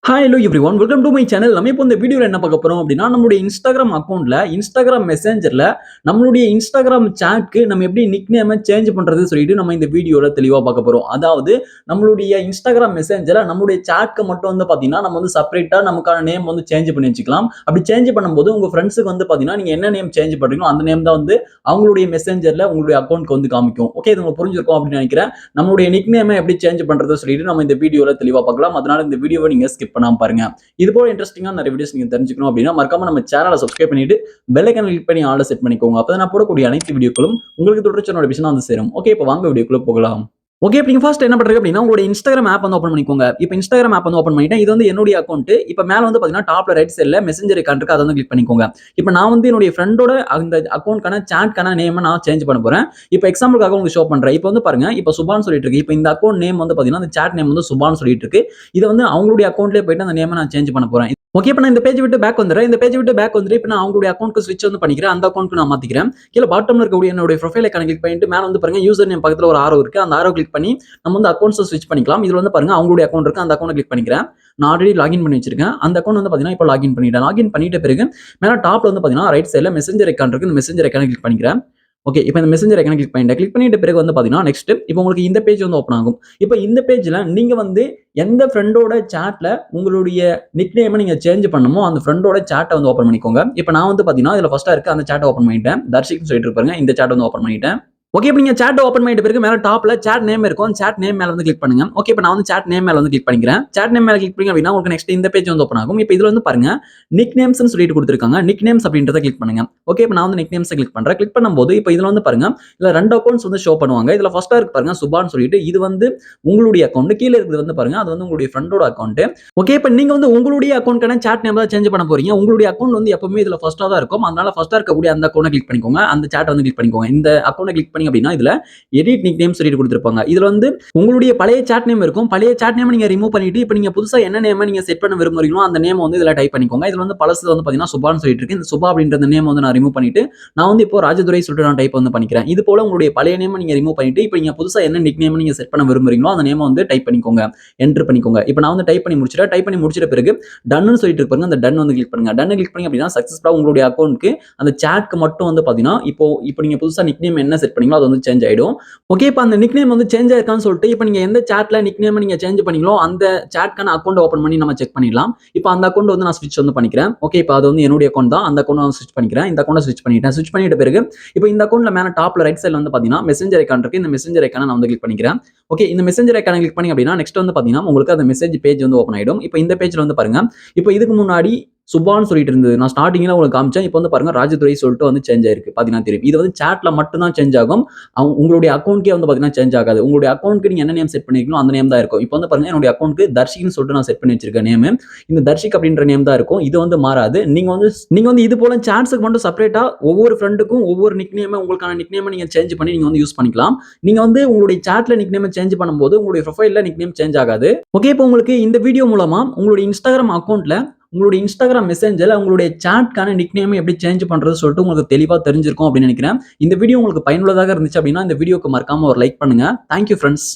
Hi hello everyone welcome to my channel. நம்ம இப்போ இந்த வீடியோவில் என்ன பார்க்க போறோம் அப்படின்னா, நம்மளுடைய இன்ஸ்டாகிராம் அக்கௌண்ட்ல இன்ஸ்டாகிராம் மெசேஞ்சர்ல நம்மளுடைய இன்ஸ்டாகிராம் சாட்க்கு நம்ம எப்படி நிக் நேமை சேஞ்ச் பண்றது சொல்லிட்டு நம்ம இந்த வீடியோவில் தெளிவாக பார்க்க போறோம். அதாவது நம்மளுடைய இன்ஸ்டாகிராம் மெசேஞ்சரை நம்மளுடைய சாட்க்கு மட்டும் வந்து பார்த்தீங்கன்னா நம்ம வந்து செப்பரேட்டா நமக்கான நேம் வந்து சேஞ்ச் பண்ணி வச்சுக்கலாம். அப்படி சேஞ்ச் பண்ணும்போது உங்க ஃப்ரெண்ட்ஸுக்கு வந்து பார்த்தீங்கன்னா நீங்க என்ன நேம் சேஞ்ச் பண்றீங்களோ அந்த நேம் தான் வந்து அவங்களுடைய மெசேஞ்சர்ல உங்களுடைய அக்கௌண்ட்க்கு வந்து காமிக்கும். ஓகே, இது உங்களுக்கு புரிஞ்சிருக்கும் அப்படின்னு நினைக்கிறேன். நம்மளுடைய நிக் நேமை எப்படி சேஞ்ச் பண்றது சொல்லிட்டு நம்ம இந்த வீடியோவில் தெளிவாக பார்க்கலாம். அதனால இந்த வீடியோவை நீங்க ஸ்கிப் பண்ணாம பாருங்க. இது போல இன்ட்ரெஸ்டிங்கான நிறைய வீடியோஸ் நீங்க தெரிஞ்சுக்கணும் அப்படின்னா மறக்காம நம்ம சேனலை சப்ஸ்கிரைப் பண்ணிட்டு பெல் ஐகானை கிளிக் பண்ணி ஆல்ல செட் பண்ணிக்கோங்க. அப்பதான் நான் போடக்கூடிய அனைத்து வீடியோக்களும் உங்களுக்கு தொடர்ச்சி நோட்டிஃபிகேஷன் வந்து சேரும். ஓகே, இப்போ வாங்க வீடியோக்குள்ள போகலாம். ஓகே, இப்போ நீங்க ஃபர்ஸ்ட் என்ன பண்றீங்க அப்படின்னா உங்களுடைய இன்ஸ்டாகிராம் ஆப் வந்து ஓப்பன் பண்ணிக்கோங்க. இப்போ இன்ஸ்டாகிராம் ஆப் வந்து ஓப்பன் பண்ணிட்டேன். இது வந்து என்னுடைய அக்கௌண்ட். இப்போ மேல வந்து பாத்தீங்கன்னா டாப்ல ரைட் சைடுல மெசேஞ்சர் ஐகான் இருக்கு, அதை வந்து கிளிக் பண்ணிக்கோங்க. இப்போ நான் வந்து என்னுடைய ஃப்ரெண்டோட அந்த அக்கௌண்ட்கான சாட்கான நேம் நான் சேஞ்ச் பண்ண போறேன். இப்போ எக்ஸாம்பிளுக்காக உங்களுக்கு ஷோ பண்றேன். இப்போ வந்து பாருங்க, இப்போ சுபான் சொல்லிட்டு இருக்கு. இப்போ இந்த அக்கௌண்ட் நேம் வந்து பாத்தீங்கன்னா அந்த சாட் நேம் வந்து சுபான் சொல்லிட்டு இருக்கு. இதை வந்து அவங்களுடைய அக்கௌண்ட்லயே போயிட்டு அந்த நேமை நான் சேஞ்ச் பண்ண போறேன். ஓகே, இப்போ நான் இந்த பேஜ் விட்டு பேக் வந்துடுறேன். இந்த பேஜ் விட்டு பேக் வந்துட்டு இப்போ நான் அவங்களுடைய அக்கௌண்ட்க்கு ஸ்விட்ச் வந்து பண்ணிக்கிறேன். அந்த அக்கௌண்ட்க்கு நான் மாத்திக்கிறேன். கீழே பாட்டம்ல இருக்கக்கூடிய என்னுடைய ப்ரொஃபைல் ஐகானை கிளிக் பண்ணிட்டு மேல வந்து பாருங்க யூசர் நேம் பக்கத்துல ஒரு ஆரோ இருக்கு. அந்த ஆரோ கிளிக் பண்ணி நம்ம வந்து அக்கௌண்ட்ஸ் ஸ்விட்ச் பண்ணிக்கலாம். இதுல வந்து பாருங்க அவங்களுடைய அக்கௌண்ட் இருக்கு, அந்த அக்கௌண்ட் கிளிக் பண்ணிக்கிறேன். நான் ஆல்ரெடி லாகின் பண்ணி வச்சிருக்கேன். அந்த அக்கௌண்ட் வந்து பாத்தீங்கன்னா இப்போ லாகின் பண்ணிட்டேன். லாகின் பண்ணிட்ட பிறகு மேல டாப்ல வந்து பாத்தீங்கன்னா ரைட் சைடுல மெசேஞ்சர் ஐகான் இருக்கு. இந்த மெசேஞ்சர் ஐகானை கிளிக் பண்ணிக்கிறேன். ஓகே, இப்போ இந்த மெசேஞ்சர் ஐகானை கிளிக் பண்ணிட்டேன். கிளிக் பண்ணிட்ட பிறகு வந்து பாத்தீங்கன்னா நெக்ஸ்ட் இப்போ உங்களுக்கு இந்த பேஜ் வந்து ஓப்பன் ஆகும். இப்போ இந்த பேஜ்ல நீங்க வந்து எந்த ஃப்ரெண்டோட சாட்ல உங்களுடைய நிக் நேமை நீங்க சேஞ்ச் பண்ணுமோ அந்த ஃப்ரெண்டோட சாட்டை வந்து ஓப்பன் பண்ணிக்கோங்க. இப்போ நான் வந்து பாத்தீங்கன்னா இதுல ஃபர்ஸ்டா இருக்கு அந்த சாட்டை ஓப்பன் பண்ணிட்டேன். தர்ஷிக்னு சொல்லிட்டு இருப்பாங்க, இந்த சாட் வந்து ஓப்பன் பண்ணிட்டேன். ஓகே, இப்போ நீங்க சாட் ஓப்பன் பண்ணிட்ட பிறகு மேல டாப்ல சாட் நேம் இருக்கும். சாட் நேம் மேல வந்து கிளிக் பண்ணுங்க. ஓகே, இப்போ நான் வந்து சாட் நேம் மேல வந்து கிளிக் பண்ணிக்கிறேன். சாட் நேம் மேல கிளிக் பண்ணீங்க அப்படின்னா உங்களுக்கு நெக்ஸ்ட் இந்த பேஜ் வந்து ஓப்பன் ஆகும். இப்போ இதுல வந்து பாருங்க நிக் நேம்ஸ்னு சொல்லிட்டு கொடுத்துருக்காங்க. நிக் நேம்ஸ் அப்படின்றத கிளிக் பண்ணுங்க. ஓகே, இப்போ நான் வந்து நிக் நேம்ஸ் கிளிக் பண்றேன். கிளிக் பண்ணும்போது இப்போ இதுல வந்து பாருங்க இதுல ரெண்டு அக்கௌண்ட்ஸ் வந்து ஷோ பண்ணுவாங்க. இதுல ஃபர்ஸ்டா இருக்கு பாருங்க சுபான் சொல்லிட்டு, இது வந்து உங்களுடைய அக்கௌண்ட். கீழே இருக்கிறது வந்து பாருங்க அது வந்து உங்களுடைய ஃப்ரெண்டோட அக்கௌண்ட். ஓகே, இப்போ நீங்க வந்து உங்களுடைய அக்கௌண்ட்கான சாட் நேம் தான் சேஞ்ச் பண்ண போறீங்க. உங்களுடைய அக்கௌண்ட் வந்து எப்பவுமே இதுல ஃபர்ஸ்டா தான் இருக்கும். அதனால ஃபர்ஸ்டா இருக்கக்கூடிய அந்த அக்கௌண்ட்டை கிளிக் பண்ணிக்கோங்க. அந்த சாட் வந்து கிளிக் பண்ணிக்கோங்க. இந்த அக்கௌண்ட்டை கிளிக் பண்ணி அப்படின்னா இதுல எடிட் நிக் நேம் சொல்லிட்டு கொடுத்திருப்பாங்க. இதுல வந்து உங்களுடைய பழைய சாட் நேம் இருக்கும். பழைய சாட் நேம் நீங்க ரிமூவ் பண்ணிட்டு இப்போ நீங்க புதுசா என்ன நேம் நீங்க செட் பண்ண விரும்புறீங்களோ அந்த நேம் வந்து இதுல டைப் பண்ணிக்கோங்க. இதுல வந்து பழசு வந்து பாத்தீங்கன்னா சுபான்னு சொல்லிட்டு இருக்கு. இந்த சுபா அப்படின்ற நேம் வந்து நான் ரிமூவ் பண்ணிட்டு நான் வந்து இப்போ ராஜதுரை சொல்லிட்டு நான் டைப் வந்து பண்ணிக்கிறேன். இது போல உங்களுடைய பழைய நேம் நீங்க ரிமூவ் பண்ணிட்டு இப்போ நீங்க புதுசா என்ன நிக் நேம் நீங்க செட் பண்ண விரும்புறீங்களோ அந்த நேம் வந்து டைப் பண்ணிக்கோங்க, என்டர் பண்ணிக்கோங்க. இப்போ நான் வந்து டைப் பண்ணி முடிச்சிட்டேன். டைப் பண்ணி முடிச்சிட்ட பிறகு டன்னு சொல்லிட்டு இருப்பாங்க, அந்த டன் வந்து கிளிக் பண்ணுங்க. டன் கிளிக் பண்ணி அப்படின்னா சக்சஸ்ஃபுல்லா உங்களுடைய அக்கௌண்ட்க்கு அந்த சாட்க்கு மட்டும் வந்து பாத்தீங்கன்னா இப்போ நீங்க புதுசா நிக் நேம் என்ன செட் பண்ணீங்களோ அது வந்து சேஞ்ச் ஆயிடும். ஓகே, இப்போ அந்த நிக் நேம் வந்து சேஞ்ச் ஆயிருக்கான்னு சொல்லிட்டு இப்போ நீங்க எந்த சாட்ல நிக் நேம் நீங்க சேஞ்ச் பண்ணீங்களோ அந்த சாட்க்கான அக்கௌண்ட் ஓபன் பண்ணி நம்ம செக் பண்ணிடலாம். இப்போ அந்த அக்கௌண்ட் வந்து நான் ஸ்விட்ச் வந்து பண்ணிக்கிறேன். ஓகே, இப்போ அது வந்து என்னுடைய அக்கௌண்ட் தான். அந்த அக்கௌண்ட் நான் ஸ்விட்ச் பண்ணிக்கிறேன். இந்த அக்கௌண்ட் ஸ்விட்ச் பண்ணிட்டேன். ஸ்விட்ச் பண்ணிட்ட பிறகு இப்போ இந்த அக்கௌண்ட்ல மேல டாப்ல ரைட் சைடுல வந்து பாத்தீங்கன்னா மெசேஞ்சர் ஐகான் இருக்கு. இந்த மெசேஞ்சர் ஐகானை நான் வந்து கிளிக் பண்ணிக்கிறேன். ஓகே, இந்த மெசேஞ்சர் ஐகானை கிளிக் பண்ணி அப்படின்னா நெக்ஸ்ட் வந்து பாத்தீங்கன்னா உங்களுக்கு அந்த மெசேஜ் பேஜ் வந்து ஓபன் ஆயிடும். இப்போ இந்த பேஜ்ல வந்து பாருங்க இப்போ இதுக்கு முன்னாடி சுபான்னு சொல்லிட்டு இருந்தது நான் ஸ்டார்டிங்ல உங்களுக்கு காமிச்சேன். இப்போ வந்து பாருங்க ராஜதுரை சொல்லிட்டு வந்து சேஞ்ச் ஆயிருக்கு. பாத்தீங்கன்னா தெரியும். இது வந்து சாட்ல மட்டும் தான் சேஞ்ச் ஆகும். உங்களுடைய அக்கௌண்ட்கே வந்து பாத்தீங்கன்னா சேஞ்ச் ஆகாது. உங்களுடைய அக்கௌண்ட்க்கு நீங்க என்ன நேம் செட் பண்ணிருக்கீங்களோ அந்த நேம் தான் இருக்கும். இப்போ வந்து பாருங்க என்னுடைய அக்கௌண்ட்க்கு தர்ஷிக்னு சொல்லிட்டு நான் செட் பண்ணி வச்சிருக்க நேம் இந்த தர்ஷிக் அப்படின்ற நேம் தான் இருக்கும். இது வந்து மாறாது. நீங்க வந்து இது போல சாட்ஸ்க்கு மட்டும் செப்பரேட்டா ஒவ்வொரு ஃப்ரெண்டுக்கும் ஒவ்வொரு நிக் நேம் உங்களுக்கான நிக் நேம் நீங்க சேஞ்ச் பண்ணி நீங்க வந்து யூஸ் பண்ணிக்கலாம். நீங்க வந்து உங்களுடைய சாட்ல நிக் நேம் சேஞ்ச் பண்ணும்போது உங்களுடைய ப்ரொஃபைல்ல நிக் நேம் சேஞ்ச் ஆகாது. ஓகே, இப்போ உங்களுக்கு இந்த வீடியோ மூலமா உங்களுடைய இன்ஸ்டாகிராம் அக்கௌண்ட்ல உங்களுடைய இன்ஸ்டாகிராம் மெசேஞ்சர்ல உங்களுடைய சாட்கான நிக் நேம் எப்படி சேஞ்ச் பண்றது சொல்லிட்டு உங்களுக்கு தெளிவா தெரிஞ்சிருக்கும் அப்படின்னு நினைக்கிறேன். இந்த வீடியோ உங்களுக்கு பயனுள்ளதாக இருந்துச்சு அப்படின்னா இந்த வீடியோக்கு மறக்காம ஒரு லைக் பண்ணுங்க. Thank you friends.